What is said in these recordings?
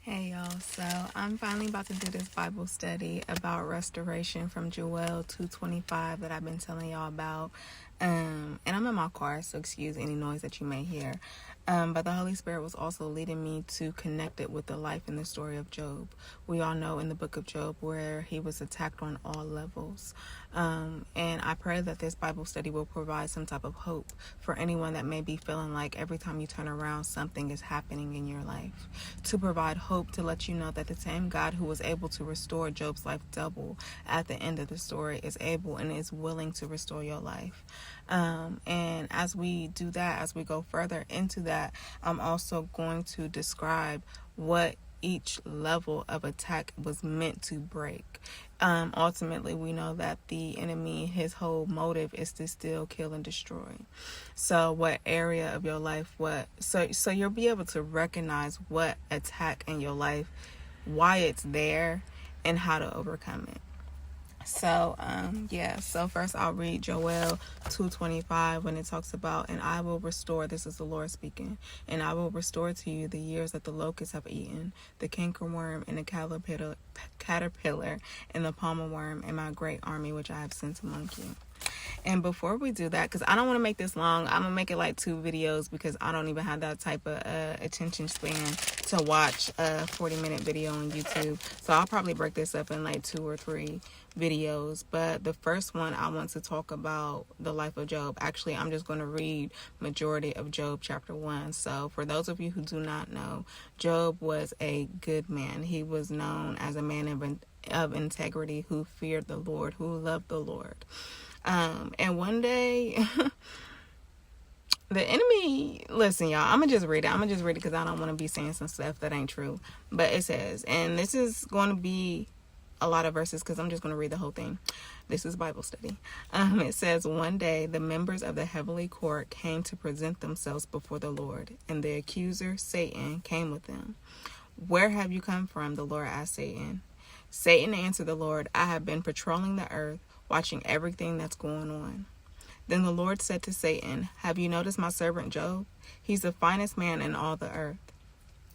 Hey y'all, so I'm finally about to do this Bible study about restoration from Joel 2:25 that I've been telling y'all about. And I'm in my car, so excuse any noise that you may hear. But the Holy Spirit was also leading me to connect it with the life and the story of Job. We all know in the book of Job where he was attacked on all levels. And I pray that this Bible study will provide some type of hope for anyone that may be feeling like every time you turn around, something is happening in your life. To provide hope, to let you know that the same God who was able to restore Job's life double at the end of the story is able and is willing to restore your life. And as we do that, as we go further into that, I'm also going to describe what each level of attack was meant to break. Ultimately, we know that the enemy, his whole motive is to steal, kill, and destroy. So what area of your life, so you'll be able to recognize what attack in your life, why it's there, and how to overcome it. So first I'll read Joel 2:25 when it talks about, and I will restore, this is the Lord speaking, and I will restore to you the years that the locusts have eaten, the cankerworm and the caterpillar and the palmer worm, and my great army which I have sent among you. And before we do that, because I don't want to make this long, I'm going to make it like 2 videos because I don't even have that type of attention span to watch a 40-minute video on YouTube. So I'll probably break this up in like 2 or 3 videos. But the first one, I want to talk about the life of Job. Actually, I'm just going to read majority of Job chapter 1. So for those of you who do not know, Job was a good man. He was known as a man of integrity who feared the Lord, who loved the Lord. And one day, the enemy, listen, y'all, I'm gonna just read it because I don't want to be saying some stuff that ain't true. But it says, and this is going to be a lot of verses because I'm just going to read the whole thing. This is Bible study. It says, one day the members of the heavenly court came to present themselves before the Lord, and the accuser, Satan, came with them. Where have you come from? The Lord asked Satan. Satan answered the Lord, I have been patrolling the earth, watching everything that's going on. Then the Lord said to Satan, have you noticed my servant Job? He's the finest man in all the earth.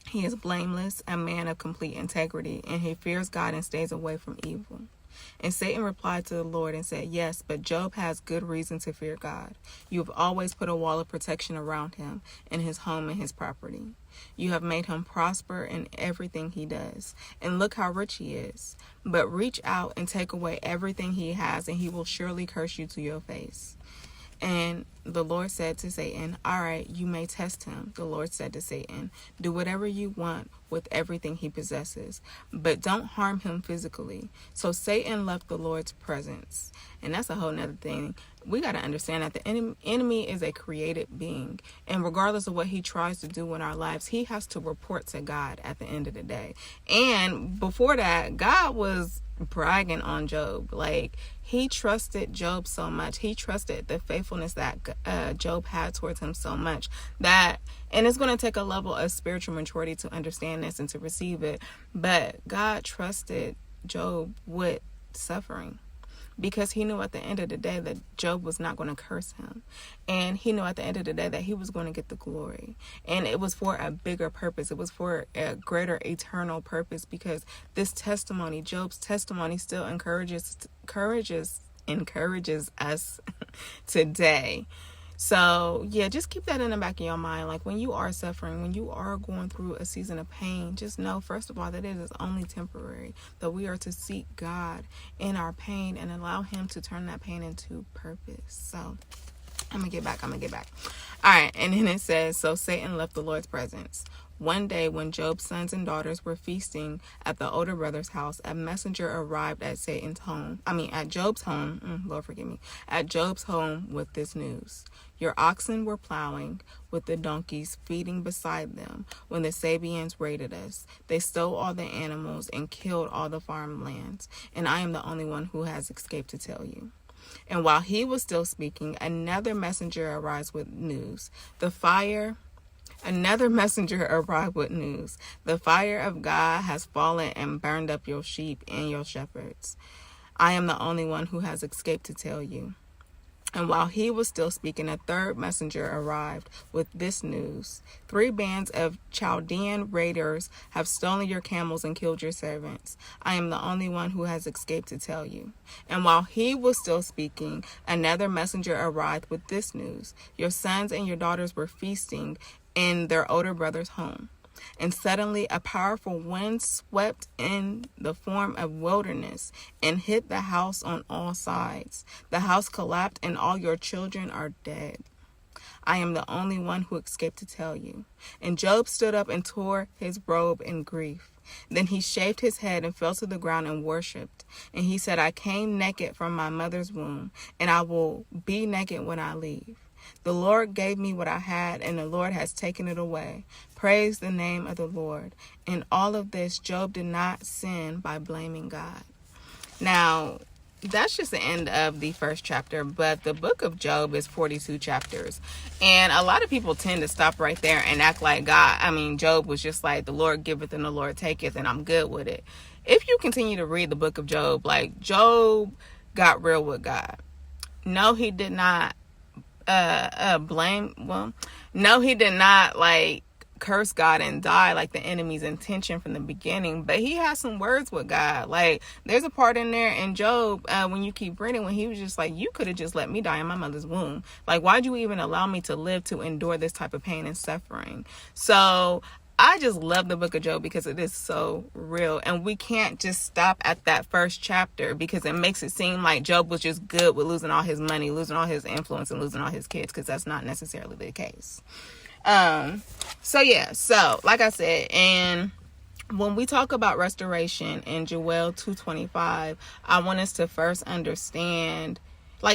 He is blameless, a man of complete integrity, and he fears God and stays away from evil. And Satan replied to the Lord and said, yes, but Job has good reason to fear God. You have always put a wall of protection around him and his home and his property. You have made him prosper in everything he does. And look how rich he is. But reach out and take away everything he has, and he will surely curse you to your face. And the Lord said to Satan, all right, you may test him. The Lord said to Satan, do whatever you want with everything he possesses, but don't harm him physically. So Satan left the Lord's presence. And that's a whole nother thing. We got to understand that the enemy is a created being. And regardless of what he tries to do in our lives, he has to report to God at the end of the day. And before that, God was bragging on Job. Like, he trusted Job so much. He trusted the faithfulness that Job had towards him so much that, and it's going to take a level of spiritual maturity to understand this and to receive it, but God trusted Job with suffering because he knew at the end of the day that Job was not going to curse him. And he knew at the end of the day that he was going to get the glory. And it was for a bigger purpose. It was for a greater eternal purpose, because this testimony, Job's testimony, still encourages us today. So yeah, just keep that in the back of your mind. Like, when you are suffering, when you are going through a season of pain, just know, first of all, that it is only temporary, that we are to seek God in our pain and allow him to turn that pain into purpose. So I'm gonna get back. All right. And then it says, so Satan left the Lord's presence. One day when Job's sons and daughters were feasting at the older brother's house, a messenger arrived at Job's home, Lord forgive me, at Job's home with this news. Your oxen were plowing with the donkeys feeding beside them when the Sabeans raided us. They stole all the animals and killed all the farmlands, and I am the only one who has escaped to tell you. And while he was still speaking, another messenger arrived with news. Another messenger arrived with news. The fire of God has fallen and burned up your sheep and your shepherds. I am the only one who has escaped to tell you. And while he was still speaking, a third messenger arrived with this news: 3 bands of Chaldean raiders have stolen your camels and killed your servants. I am the only one who has escaped to tell you. And while he was still speaking, another messenger arrived with this news: your sons and your daughters were feasting in their older brother's home. And suddenly a powerful wind swept in the form of wilderness and hit the house on all sides. The house collapsed and all your children are dead. I am the only one who escaped to tell you. And Job stood up and tore his robe in grief. Then he shaved his head and fell to the ground and worshipped. And he said, I came naked from my mother's womb, and I will be naked when I leave. The Lord gave me what I had, and the Lord has taken it away. Praise the name of the Lord. In all of this, Job did not sin by blaming God. Now, that's just the end of the first chapter, but the book of Job is 42 chapters. And a lot of people tend to stop right there and act like Job was just like, the Lord giveth and the Lord taketh, and I'm good with it. If you continue to read the book of Job, like, Job got real with God. No, he did not he did not curse God and die like the enemy's intention from the beginning, but he has some words with God. Like, there's a part in there in Job, when you keep reading, when he was just like, you could have just let me die in my mother's womb. Like, why'd you even allow me to live to endure this type of pain and suffering? So I just love the book of Job because it is so real. And we can't just stop at that first chapter, because it makes it seem like Job was just good with losing all his money, losing all his influence, and losing all his kids, because that's not necessarily the case. So like I said, and when we talk about restoration in Joel 2:25, I want us to first understand,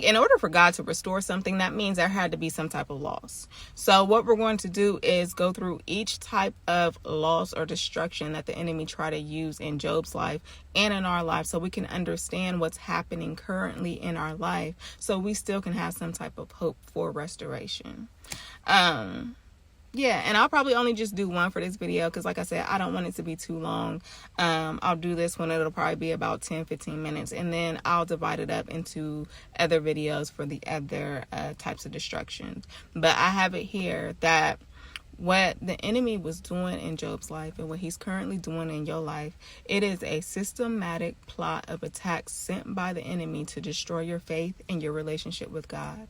in order for God to restore something, that means there had to be some type of loss. So what we're going to do is go through each type of loss or destruction that the enemy tried to use in Job's life and in our life, so we can understand what's happening currently in our life, so we still can have some type of hope for restoration. And I'll probably only just do one for this video, because like I said, I don't want it to be too long. I'll do this one. It'll probably be about 10-15 minutes, and then I'll divide it up into other videos for the other types of destructions. But I have it here that what the enemy was doing in Job's life and what he's currently doing in your life, it is a systematic plot of attacks sent by the enemy to destroy your faith and your relationship with God.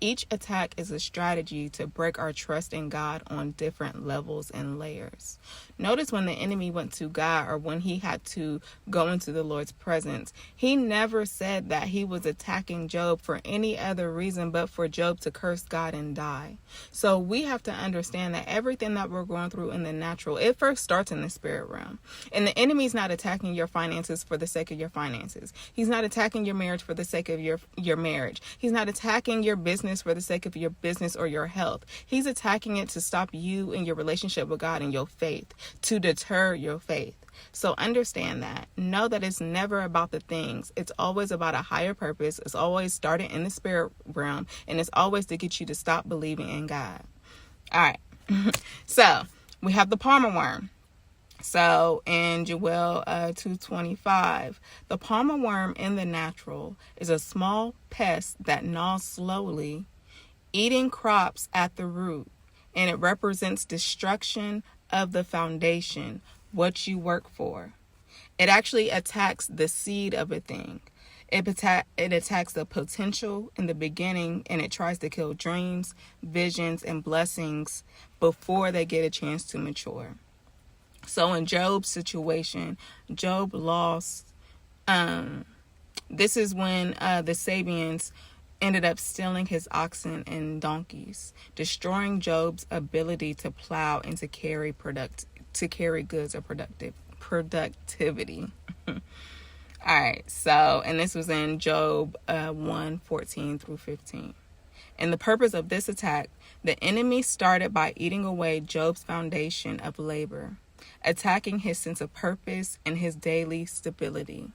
Each attack is a strategy to break our trust in God on different levels and layers. Notice when the enemy went to God, or when he had to go into the Lord's presence, he never said that he was attacking Job for any other reason but for Job to curse God and die. So we have to understand that everything that we're going through in the natural, it first starts in the spirit realm. And the enemy's not attacking your finances for the sake of your finances. He's not attacking your marriage for the sake of your marriage. He's not attacking your business for the sake of your business or your health. He's attacking it to stop you in your relationship with God and your faith, to deter your faith. So understand that. Know that it's never about the things. It's always about a higher purpose. It's always starting in the spirit realm, and it's always to get you to stop believing in God. All right. So we have the palmer worm. So in Joel 2:25, the palmer worm in the natural is a small pest that gnaws slowly, eating crops at the root, and it represents destruction of the foundation, what you work for. It actually attacks the seed of a thing. It attacks the potential in the beginning, and it tries to kill dreams, visions, and blessings before they get a chance to mature. So in Job's situation, Job lost. This is when the Sabians ended up stealing his oxen and donkeys, destroying Job's ability to plow and to carry goods or productivity. All right, so, and this was in Job 1:14 through 15. And the purpose of this attack, the enemy started by eating away Job's foundation of labor, attacking his sense of purpose and his daily stability.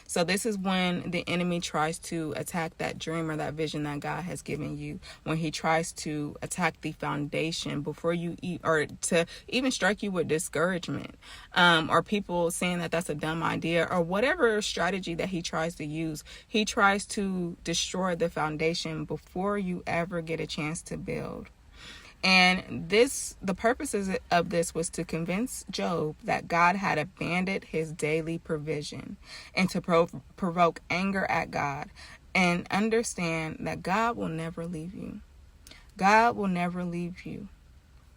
So this is when the enemy tries to attack that dream or that vision that God has given you, when he tries to attack the foundation before you eat, or to even strike you with discouragement, or people saying that that's a dumb idea, or whatever strategy that he tries to use. He tries to destroy the foundation before you ever get a chance to build. And the purposes of this was to convince Job that God had abandoned his daily provision, and to provoke anger at God, and understand that God will never leave you. God will never leave you.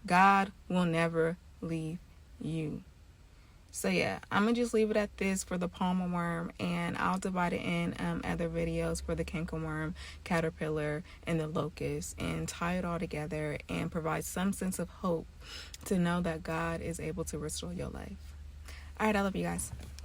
God will never leave you. So yeah, I'm going to just leave it at this for the palmer worm, and I'll divide it in other videos for the cankerworm, caterpillar, and the locust, and tie it all together and provide some sense of hope to know that God is able to restore your life. All right, I love you guys.